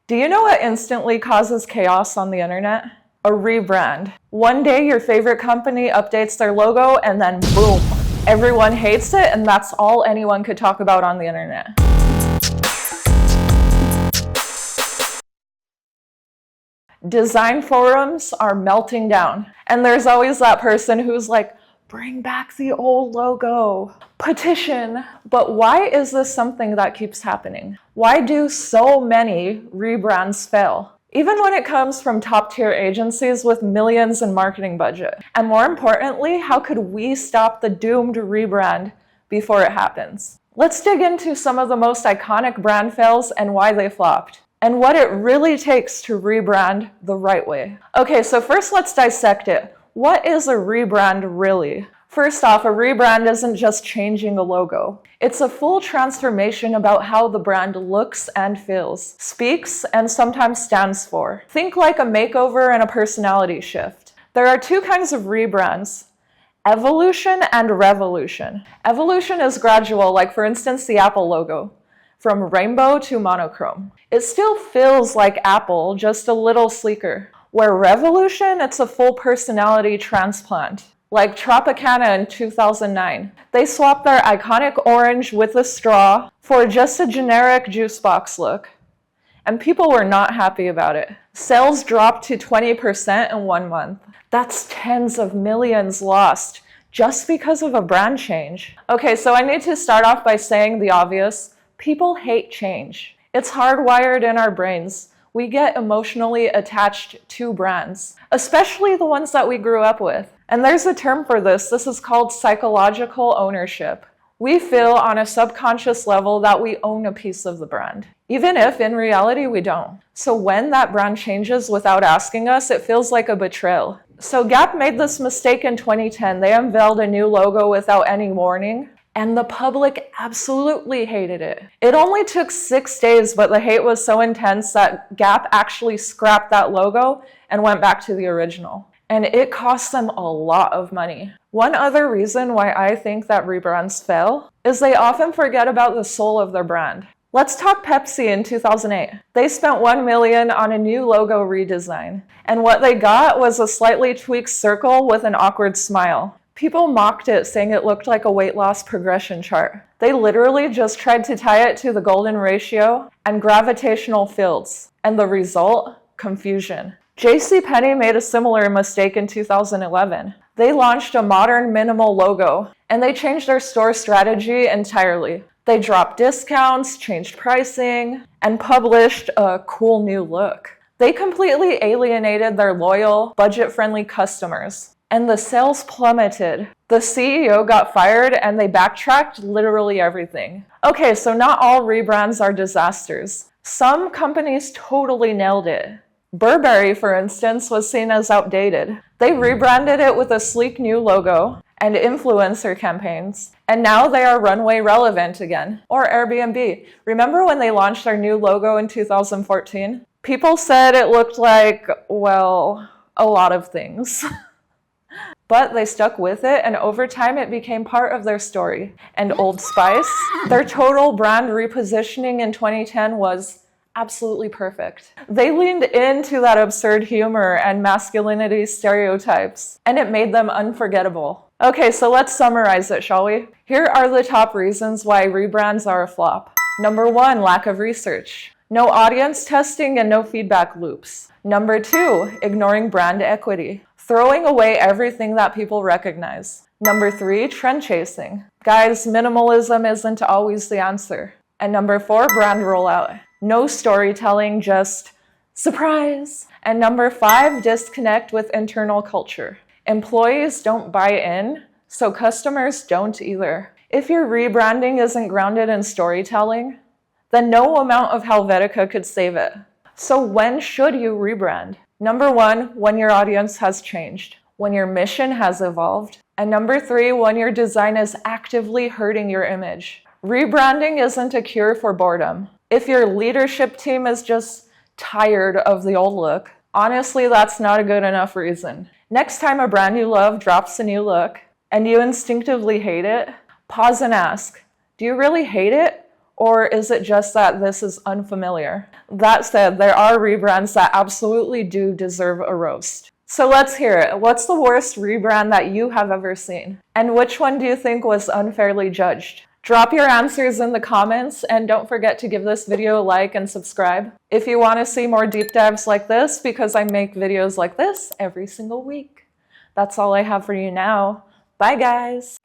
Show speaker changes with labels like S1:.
S1: Do you know what instantly causes chaos on the internet? A rebrand. One day your favorite company updates their logo and then boom, everyone hates it and that's all anyone could talk about on the internet. Design forums are melting down, and there's always that person who's like, bring back the old logo, petition. But why is this something that keeps happening? Why do so many rebrands fail? Even when it comes from top-tier agencies with millions in marketing budget. And more importantly, how could we stop the doomed rebrand before it happens? Let's dig into some of the most iconic brand fails and why they flopped, and what it really takes to rebrand the right way. Okay, so first let's dissect it. What is a rebrand really? First off, a rebrand isn't just changing a logo. It's a full transformation about how the brand looks and feels, speaks, and sometimes stands for. Think like a makeover and a personality shift. There are two kinds of rebrands: evolution and revolution. Evolution is gradual, like for instance the Apple logo, from rainbow to monochrome. It still feels like Apple, just a little sleeker. Where revolution, it's a full personality transplant. Like Tropicana in 2009. They swapped their iconic orange with a straw for just a generic juice box look. And people were not happy about it. Sales dropped to 20% in 1 month. That's tens of millions lost just because of a brand change. Okay, so I need to start off by saying the obvious. People hate change. It's hardwired in our brains. We get emotionally attached to brands, especially the ones that we grew up with. And there's a term for this. This is called psychological ownership. We feel on a subconscious level that we own a piece of the brand, even if in reality we don't. So when that brand changes without asking us, it feels like a betrayal. So Gap made this mistake in 2010. They unveiled a new logo without any warning. And the public absolutely hated it. It only took 6 days, but the hate was so intense that Gap actually scrapped that logo and went back to the original. And it cost them a lot of money. One other reason why I think that rebrands fail is they often forget about the soul of their brand. Let's talk Pepsi in 2008. They spent $1 million on a new logo redesign. And what they got was a slightly tweaked circle with an awkward smile. People mocked it, saying it looked like a weight loss progression chart. They literally just tried to tie it to the golden ratio and gravitational fields. And the result? Confusion. JCPenney made a similar mistake in 2011. They launched a modern minimal logo, and they changed their store strategy entirely. They dropped discounts, changed pricing, and published a cool new look. They completely alienated their loyal, budget-friendly customers. And the sales plummeted. The CEO got fired and they backtracked literally everything. Okay, so not all rebrands are disasters. Some companies totally nailed it. Burberry, for instance, was seen as outdated. They rebranded it with a sleek new logo and influencer campaigns. And now they are runway relevant again. Or Airbnb. Remember when they launched their new logo in 2014? People said it looked like, well, a lot of things. But they stuck with it, and over time it became part of their story. And Old Spice, their total brand repositioning in 2010 was absolutely perfect. They leaned into that absurd humor and masculinity stereotypes, and it made them unforgettable. Okay, so let's summarize it, shall we? Here are the top reasons why rebrands are a flop. Number 1, lack of research. No audience testing and no feedback loops. Number 2, ignoring brand equity. Throwing away everything that people recognize. Number 3, trend chasing. Guys, minimalism isn't always the answer. And number 4, brand rollout. No storytelling, just surprise. And number 5, disconnect with internal culture. Employees don't buy in, so customers don't either. If your rebranding isn't grounded in storytelling, then no amount of Helvetica could save it. So when should you rebrand? Number 1, when your audience has changed, when your mission has evolved. And number 3, when your design is actively hurting your image. Rebranding isn't a cure for boredom. If your leadership team is just tired of the old look, honestly, that's not a good enough reason. Next time a brand you love drops a new look and you instinctively hate it, pause and ask, do you really hate it? Or is it just that this is unfamiliar? That said, there are rebrands that absolutely do deserve a roast. So let's hear it. What's the worst rebrand that you have ever seen? And which one do you think was unfairly judged? Drop your answers in the comments, and don't forget to give this video a like and subscribe if you want to see more deep dives like this, because I make videos like this every single week. That's all I have for you now. Bye, guys.